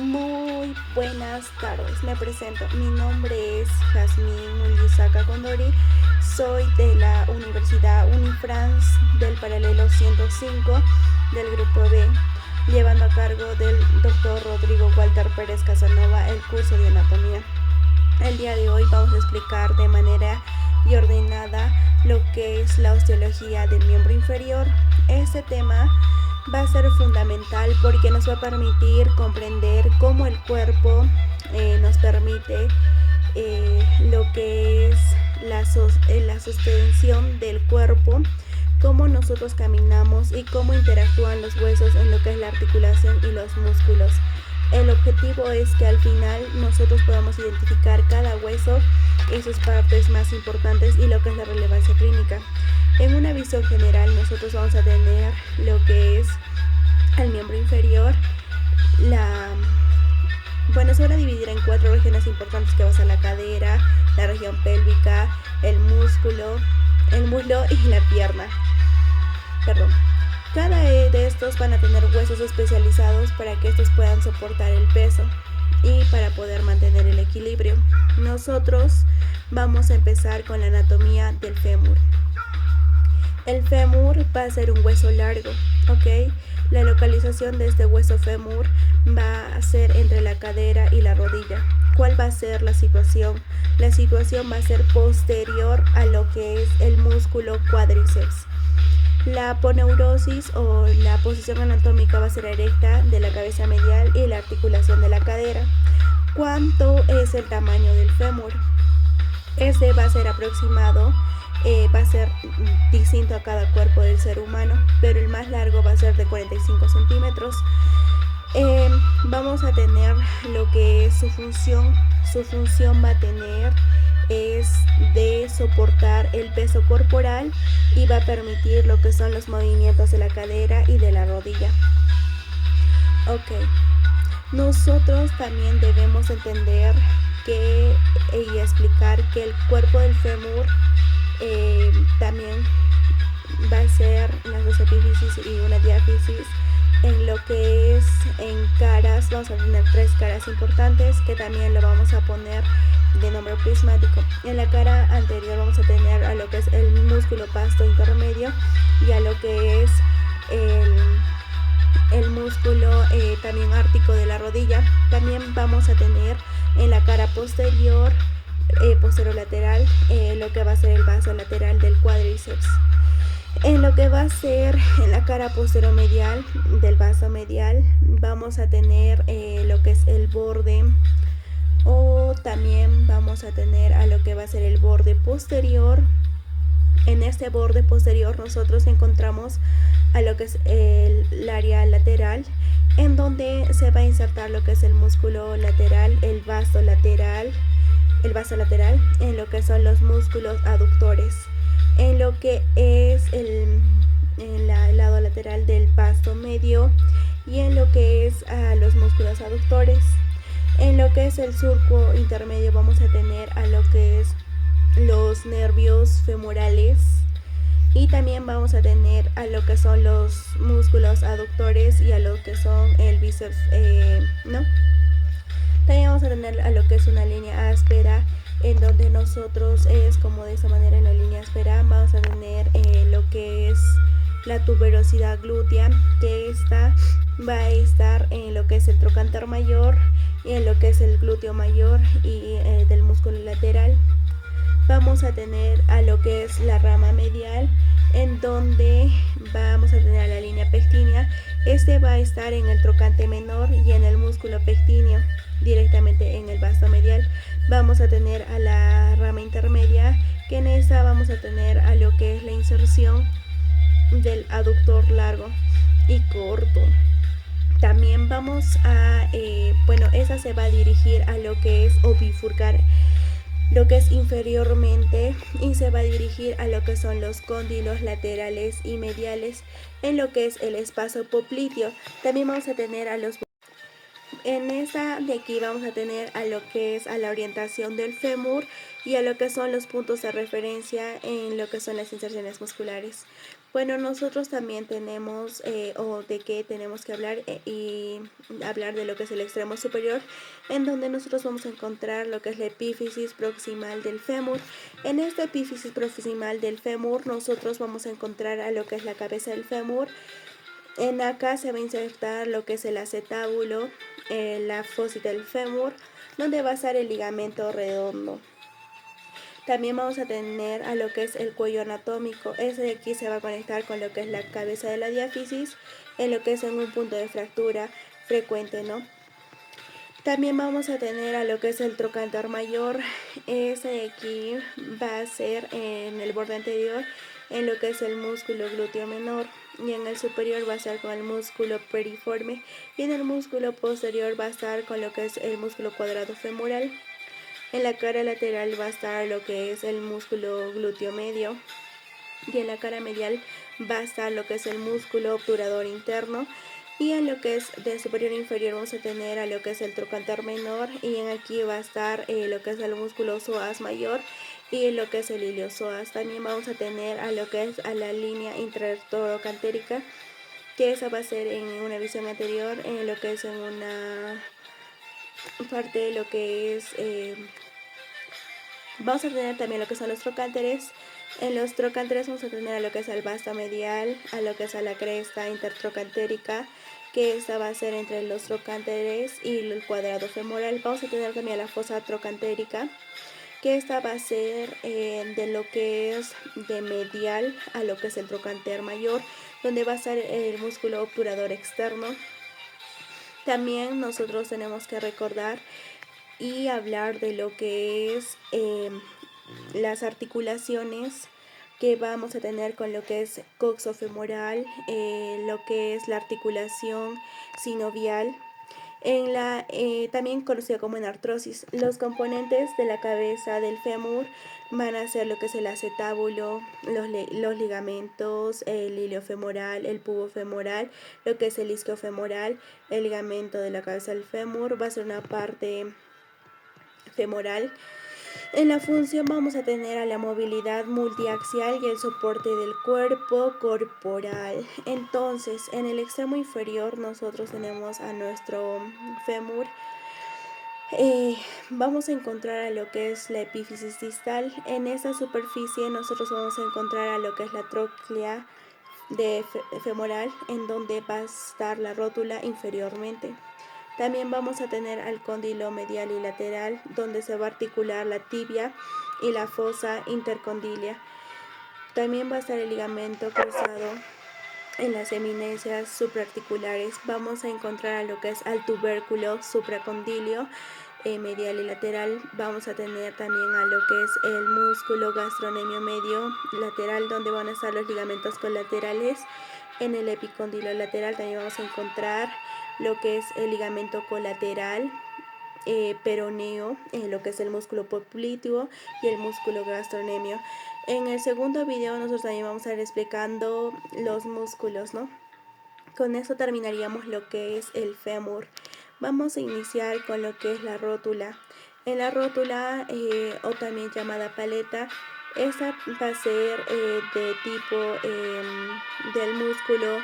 Muy buenas tardes, me presento. Mi nombre es Jazmín Mulisaca Condori, soy de la Universidad Unifrance del paralelo 105 del grupo B, llevando a cargo del doctor Rodrigo Walter Pérez Casanova el curso de anatomía. El día de hoy vamos a explicar de manera y ordenada lo que es la osteología del miembro inferior. Este tema va a ser fundamental porque nos va a permitir comprender cómo el cuerpo nos permite lo que es la sostención del cuerpo, cómo nosotros caminamos y cómo interactúan los huesos en lo que es la articulación y los músculos. El objetivo es que al final nosotros podamos identificar cada hueso y sus partes más importantes y lo que es la relevancia clínica. En una visión general nosotros vamos a tener lo que es el miembro inferior. Se van a dividir en 4 regiones importantes, que va a ser la cadera, la región pélvica, el muslo y la pierna. Cada de estos van a tener huesos especializados para que estos puedan soportar el peso y para poder mantener el equilibrio. Nosotros vamos a empezar con la anatomía del fémur. El fémur va a ser un hueso largo, ¿ok? La localización de este hueso fémur va a ser entre la cadera y la rodilla. ¿Cuál va a ser la situación? La situación va a ser posterior a lo que es el músculo cuádriceps. La aponeurosis o la posición anatómica va a ser erecta de la cabeza medial y la articulación de la cadera. ¿Cuánto es el tamaño del fémur? Este va a ser aproximado, va a ser distinto a cada cuerpo del ser humano, pero el más largo va a ser de 45 centímetros. Vamos a tener lo que es su función. Su función va a tener es de soportar el peso corporal y va a permitir lo que son los movimientos de la cadera y de la rodilla. Ok, nosotros también debemos entender y explicar que el cuerpo del fémur también va a ser las dos epífisis y una diáfisis. En lo que es en caras, vamos a tener 3 caras importantes que también lo vamos a poner de nombre prismático. En la cara anterior vamos a tener a lo que es el músculo vasto intermedio y a lo que es el músculo también ártico de la rodilla. También vamos a tener en la cara posterior, posterolateral, lo que va a ser el vaso lateral del cuádriceps. En lo que va a ser en la cara posteromedial del vaso medial vamos a tener lo que es el borde, o también vamos a tener a lo que va a ser el borde posterior. En este borde posterior nosotros encontramos a lo que es el área lateral, en donde se va a insertar lo que es el músculo lateral, el vaso lateral, en lo que son los músculos aductores, en lo que es el lado lateral del vasto medio y en lo que es los músculos aductores. En lo que es el surco intermedio vamos a tener a lo que es los nervios femorales y también vamos a tener a lo que son los músculos aductores y a lo que son el bíceps, También vamos a tener a lo que es una línea áspera, en donde nosotros es como de esta manera. En la línea áspera vamos a tener lo que es la tuberosidad glútea, que esta va a estar en lo que es el trocánter mayor y en lo que es el glúteo mayor y del músculo lateral. Vamos a tener a lo que es la rama medial, en donde vamos a tener a la línea pectínea. Este va a estar en el trocante menor y en el músculo pectíneo, directamente en el vasto medial. Vamos a tener a la rama intermedia, que en esta vamos a tener a lo que es la inserción del aductor largo y corto. También vamos a, esa se va a dirigir a lo que es o bifurcar lo que es inferiormente y se va a dirigir a lo que son los cóndilos laterales y mediales en lo que es el espacio popliteo. También vamos a tener a los... En esta de aquí vamos a tener a lo que es a la orientación del fémur y a lo que son los puntos de referencia en lo que son las inserciones musculares. Bueno, nosotros también tenemos, o de qué tenemos que hablar, y hablar de lo que es el extremo superior, en donde nosotros vamos a encontrar lo que es la epífisis proximal del fémur. En esta epífisis proximal del fémur, nosotros vamos a encontrar a lo que es la cabeza del fémur. En acá se va a insertar lo que es el acetábulo, la fósita del fémur, donde va a estar el ligamento redondo. También vamos a tener a lo que es el cuello anatómico. Ese de aquí se va a conectar con lo que es la cabeza de la diáfisis, en lo que es en un punto de fractura frecuente, ¿no? También vamos a tener a lo que es el trocánter mayor. Ese de aquí va a ser en el borde anterior, en lo que es el músculo glúteo menor, y en el superior va a estar con el músculo periforme, y en el músculo posterior va a estar con lo que es el músculo cuadrado femoral. En la cara lateral va a estar lo que es el músculo glúteo medio, y en la cara medial va a estar lo que es el músculo obturador interno, y en lo que es de superior a inferior vamos a tener a lo que es el trocánter menor, y en aquí va a estar lo que es el músculo psoas mayor y lo que es el iliosoas. También vamos a tener a lo que es a la línea intertorocantérica, que esa va a ser en una visión anterior, en lo que es en una parte de lo que es vamos a tener también lo que son los trocánteres. En los trocánteres vamos a tener a lo que es el vasto medial, a lo que es a la cresta intertrocantérica, que esta va a ser entre los trocánteres y el cuadrado femoral. Vamos a tener también la fosa trocantérica, que esta va a ser de lo que es de medial a lo que es el trocánter mayor, donde va a estar el músculo obturador externo. También nosotros tenemos que recordar y hablar de lo que es las articulaciones que vamos a tener con lo que es coxofemoral, lo que es la articulación sinovial, también conocida como en artrosis. Los componentes de la cabeza del fémur van a ser lo que es el acetábulo, los ligamentos, el iliofemoral, el pubofemoral, lo que es el isquiofemoral, el ligamento de la cabeza del fémur va a ser una parte femoral. En la función vamos a tener a la movilidad multiaxial y el soporte del cuerpo corporal. Entonces, en el extremo inferior nosotros tenemos a nuestro fémur. Vamos a encontrar a lo que es la epífisis distal. En esta superficie nosotros vamos a encontrar a lo que es la tróclea femoral, en donde va a estar la rótula inferiormente. También vamos a tener al cóndilo medial y lateral, donde se va a articular la tibia y la fosa intercondilia. También va a estar el ligamento cruzado en las eminencias supraarticulares. Vamos a encontrar a lo que es al tubérculo supracondilio medial y lateral. Vamos a tener también a lo que es el músculo gastrocnemio medio lateral, donde van a estar los ligamentos colaterales. En el epicondilo lateral también vamos a encontrar lo que es el ligamento colateral peroneo, lo que es el músculo popliteo y el músculo gastrocnemio. En el segundo video nosotros también vamos a ir explicando los músculos, ¿no? Con eso terminaríamos lo que es el fémur. Vamos a iniciar con lo que es la rótula. En la rótula, o también llamada paleta, esta va a ser de tipo del músculo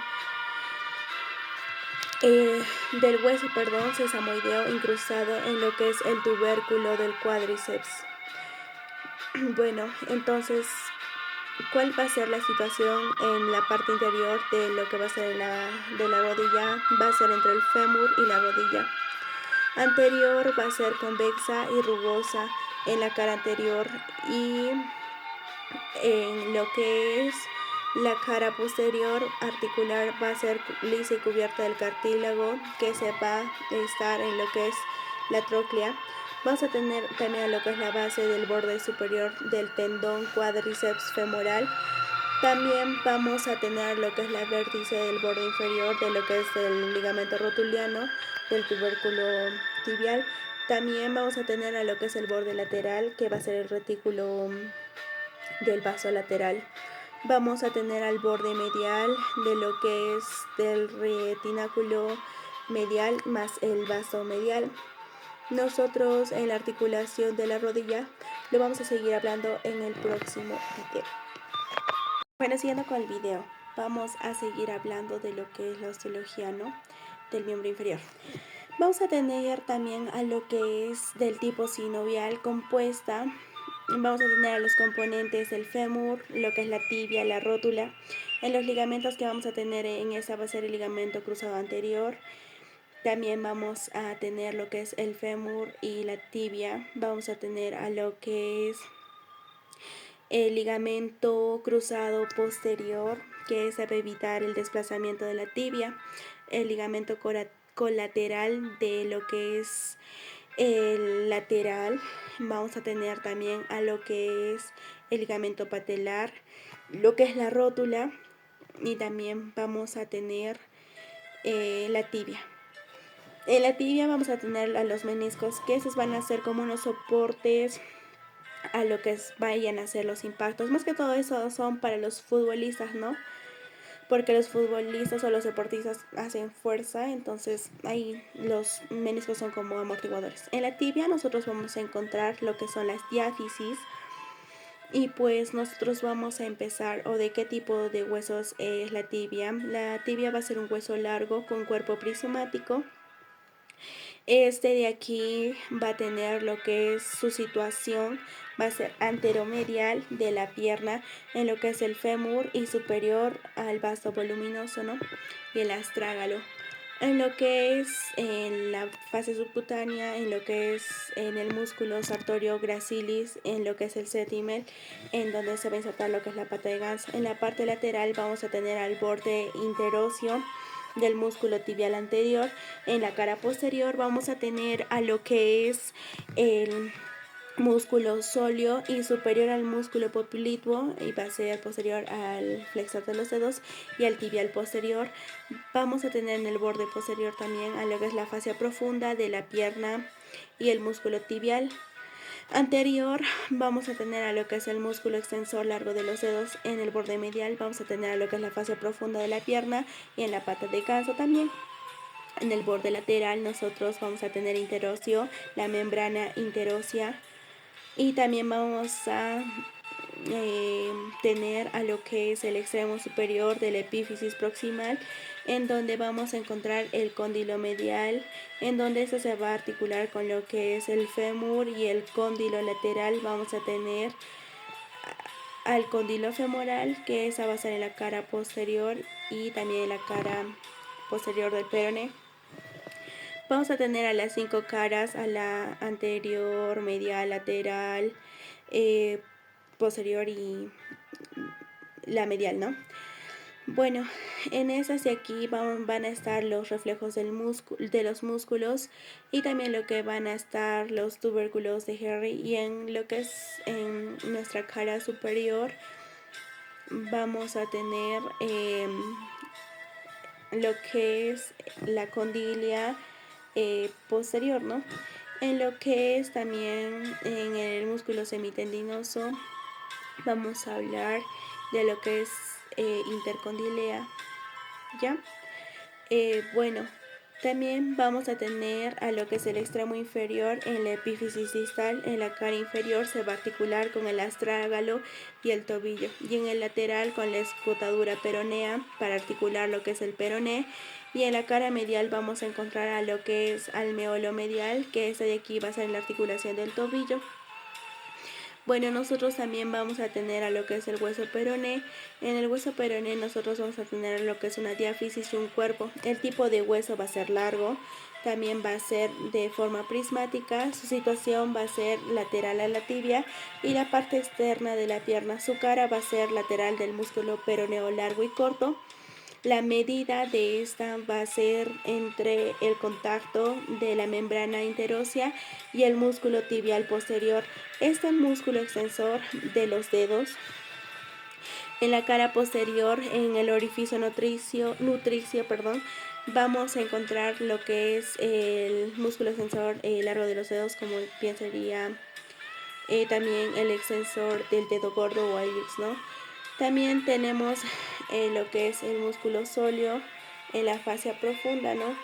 del hueso, sesamoideo incrustado en lo que es el tubérculo del cuádriceps. Bueno, entonces, ¿cuál va a ser la situación en la parte interior de lo que va a ser de la rodilla? Va a ser entre el fémur y la rodilla. Anterior va a ser convexa y rugosa en la cara anterior, y en lo que es la cara posterior articular va a ser lisa y cubierta del cartílago, que se va a estar en lo que es la tróclea. Vamos a tener también lo que es la base del borde superior del tendón cuádriceps femoral. También vamos a tener lo que es la vértice del borde inferior de lo que es el ligamento rotuliano del tubérculo tibial. También vamos a tener a lo que es el borde lateral, que va a ser el retículo del vaso lateral. Vamos a tener al borde medial de lo que es del retináculo medial más el vaso medial. Nosotros en la articulación de la rodilla lo vamos a seguir hablando en el próximo video. Bueno, siguiendo con el video. vamos a seguir hablando de lo que es la osteología, ¿no? Del miembro inferior. Vamos a tener también a lo que es del tipo sinovial compuesta. Vamos a tener a los componentes del fémur, lo que es la tibia, la rótula. En los ligamentos que vamos a tener en esa va a ser el ligamento cruzado anterior. También vamos a tener lo que es el fémur y la tibia. Vamos a tener a lo que es el ligamento cruzado posterior, que es para evitar el desplazamiento de la tibia. El ligamento colateral de lo que es el lateral. Vamos a tener también a lo que es el ligamento patelar, lo que es la rótula, y también vamos a tener la tibia. En la tibia vamos a tener a los meniscos, que esos van a ser como unos soportes a lo que vayan a ser los impactos. Más que todo eso son para los futbolistas, ¿no? Porque los futbolistas o los deportistas hacen fuerza, entonces ahí los meniscos son como amortiguadores. En la tibia nosotros vamos a encontrar lo que son las diáfisis, y pues nosotros vamos a empezar, o de qué tipo de huesos es la tibia. La tibia va a ser un hueso largo con cuerpo prismático. Este de aquí va a tener lo que es su situación, va a ser anteromedial de la pierna en lo que es el fémur y superior al vasto voluminoso, ¿no? Y el astrágalo. En lo que es en la fase subcutánea, en lo que es en el músculo sartorio gracilis, en lo que es el sétimel, en donde se va a insertar lo que es la pata de ganso. En la parte lateral vamos a tener al borde interóseo del músculo tibial anterior. En la cara posterior vamos a tener a lo que es el músculo sóleo y superior al músculo popliteo, y va a ser posterior al flexor de los dedos y al tibial posterior. Vamos a tener en el borde posterior también a lo que es la fascia profunda de la pierna y el músculo tibial anterior. Vamos a tener a lo que es el músculo extensor largo de los dedos. En el borde medial vamos a tener a lo que es la fascia profunda de la pierna y en la pata de ganso también. En el borde lateral nosotros vamos a tener interóseo, la membrana interósea, y también vamos a tener a lo que es el extremo superior de la epífisis proximal, en donde vamos a encontrar el cóndilo medial, en donde esto se va a articular con lo que es el fémur, y el cóndilo lateral vamos a tener al cóndilo femoral, que esa va a ser en la cara posterior y también en la cara posterior del peroné. Vamos a tener a las 5 caras, a la anterior, medial, lateral, posterior y la medial, ¿no? Bueno, en esas de aquí van a estar los reflejos de los músculos, y también lo que van a estar los tubérculos de Henry. Y en lo que es en nuestra cara superior vamos a tener lo que es la condilia posterior, ¿no? En lo que es también en el músculo semitendinoso vamos a hablar de lo que es intercondilea, ¿ya? Bueno, también vamos a tener a lo que es el extremo inferior en la epífisis distal. En la cara inferior se va a articular con el astrágalo y el tobillo, y en el lateral con la escotadura peronea para articular lo que es el peroné. Y en la cara medial vamos a encontrar a lo que es almeolo medial, que este de aquí va a ser la articulación del tobillo. Bueno, nosotros también vamos a tener a lo que es el hueso peroné. En el hueso peroné nosotros vamos a tener lo que es una diáfisis y un cuerpo. El tipo de hueso va a ser largo, también va a ser de forma prismática. Su situación va a ser lateral a la tibia y la parte externa de la pierna. Su cara va a ser lateral del músculo peroneo largo y corto. La medida de esta va a ser entre el contacto de la membrana interósea y el músculo tibial posterior. Este músculo extensor de los dedos, en la cara posterior, en el orificio nutricio, vamos a encontrar lo que es el músculo extensor largo de los dedos, como bien sería también el extensor del dedo gordo o ilix, ¿no? También tenemos lo que es el músculo sóleo en la fascia profunda, ¿no?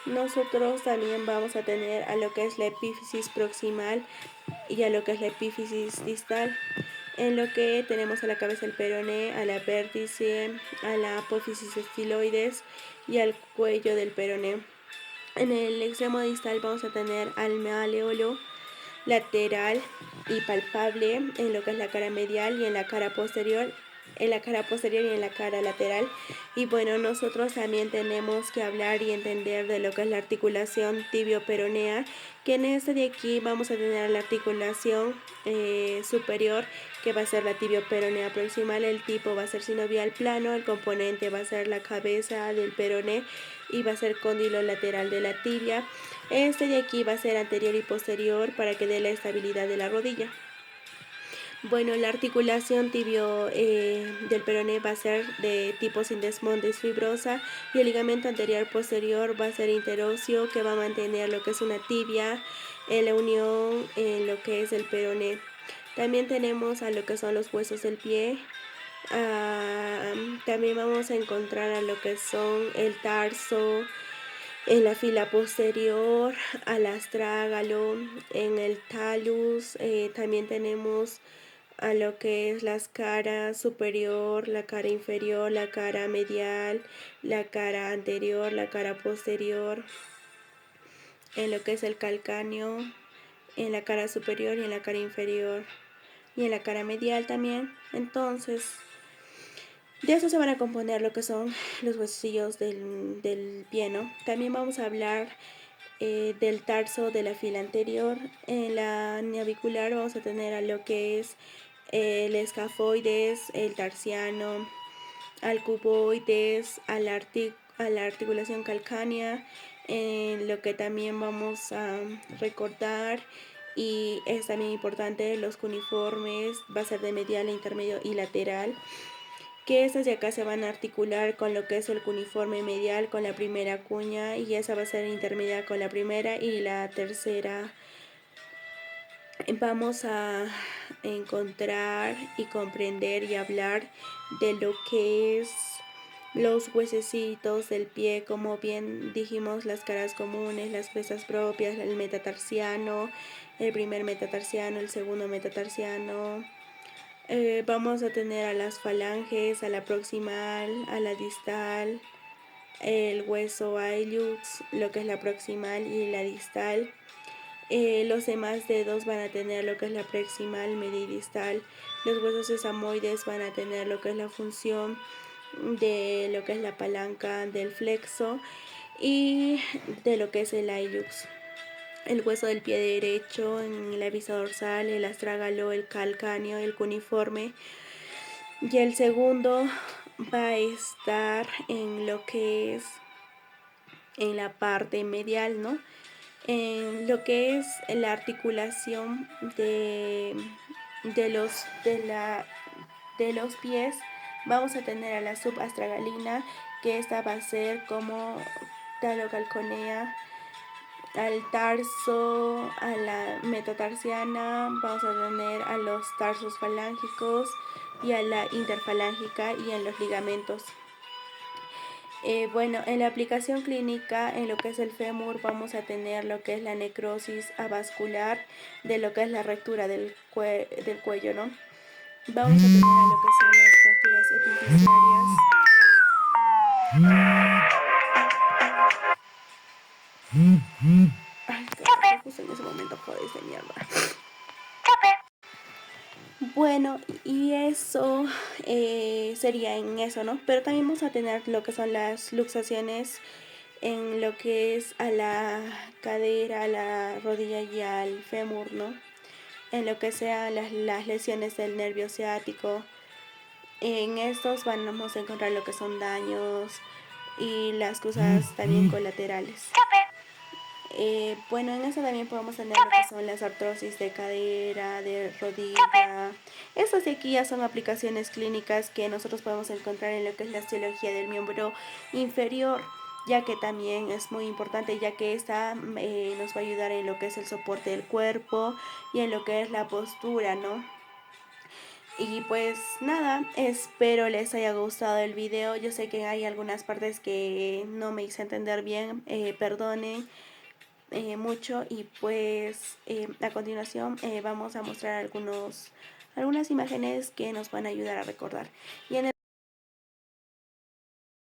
Nosotros también vamos a tener a lo que es la epífisis proximal y a lo que es la epífisis distal. en lo que tenemos a la cabeza el peroné, a la vértice, a la apófisis estiloides y al cuello del peroné. En el extremo distal vamos a tener al máleolo lateral y palpable en lo que es la cara medial y en la cara posterior, y en la cara lateral. Y bueno, nosotros también tenemos que hablar y entender de lo que es la articulación tibio-peronea, que en este de aquí vamos a tener la articulación superior, que va a ser la tibio-peronea proximal. El tipo va a ser sinovial plano, el componente va a ser la cabeza del peroné y va a ser cóndilo lateral de la tibia. Este de aquí va a ser anterior y posterior para que dé la estabilidad de la rodilla. Bueno, la articulación tibio del peroné va a ser de tipo sindesmondis fibrosa y el ligamento anterior posterior va a ser interóseo, que va a mantener lo que es una tibia en la unión en lo que es el peroné. También tenemos a lo que son los huesos del pie. También vamos a encontrar a lo que son el tarso, en la fila posterior, al astrágalo, en el talus. También tenemos a lo que es las caras superior, la cara inferior, la cara medial, la cara anterior, la cara posterior, en lo que es el calcáneo, en la cara superior y en la cara inferior y en la cara medial también. Entonces, de eso se van a componer lo que son los huesillos del pie, ¿no? También vamos a hablar del tarso de la fila anterior. En la navicular vamos a tener a lo que es el escafoides, el tarsiano, al cuboides, a la articulación calcánea, en lo que también vamos a recordar, y es también importante, los cuneiformes, va a ser de medial, intermedio y lateral, que estas de acá se van a articular con lo que es el cuneiforme medial con la primera cuña, y esa va a ser intermedia con la primera y la tercera. Vamos a encontrar y comprender y hablar de lo que es los huesecitos del pie, como bien dijimos, las caras comunes, las presas propias, el metatarsiano, el primer metatarsiano, el segundo metatarsiano. Vamos a tener a las falanges, a la proximal, a la distal, el hueso hallux, lo que es la proximal y la distal. Los demás dedos van a tener lo que es la proximal, media y distal. Los huesos sesamoides van a tener lo que es la función de lo que es la palanca del flexo y de lo que es el hallux. El hueso del pie derecho en la visa dorsal, el astrágalo, el calcáneo, el cuneiforme. Y el segundo va a estar en lo que es en la parte medial, ¿no? En lo que es la articulación de los pies, vamos a tener a la subastragalina, que esta va a ser como talocalconea, al tarso, a la metatarsiana, vamos a tener a los tarsos falángicos y a la interfalángica y en los ligamentos. Bueno, en la aplicación clínica, en lo que es el fémur, vamos a tener lo que es la necrosis avascular de lo que es la rectura del cuello, ¿no? Vamos a tener a lo que son las fracturas epifisiarias. Ay, carajo, justo en ese momento, joder, de mierda. Bueno, y eso sería en eso, ¿no? Pero también vamos a tener lo que son las luxaciones en lo que es a la cadera, a la rodilla y al fémur, ¿no? En lo que sean las lesiones del nervio ciático. En estos vamos a encontrar lo que son daños y las cosas también colaterales. Bueno, en eso también podemos tener lo que son las artrosis de cadera, de rodilla. Estas de aquí ya son aplicaciones clínicas que nosotros podemos encontrar en lo que es la osteología del miembro inferior, ya que también es muy importante, ya que esta nos va a ayudar en lo que es el soporte del cuerpo y en lo que es la postura, ¿no? Y pues nada, espero les haya gustado el video. Yo sé que hay algunas partes que no me hice entender bien, perdonen. mucho y pues a continuación vamos a mostrar algunas imágenes que nos van a ayudar a recordar. Y en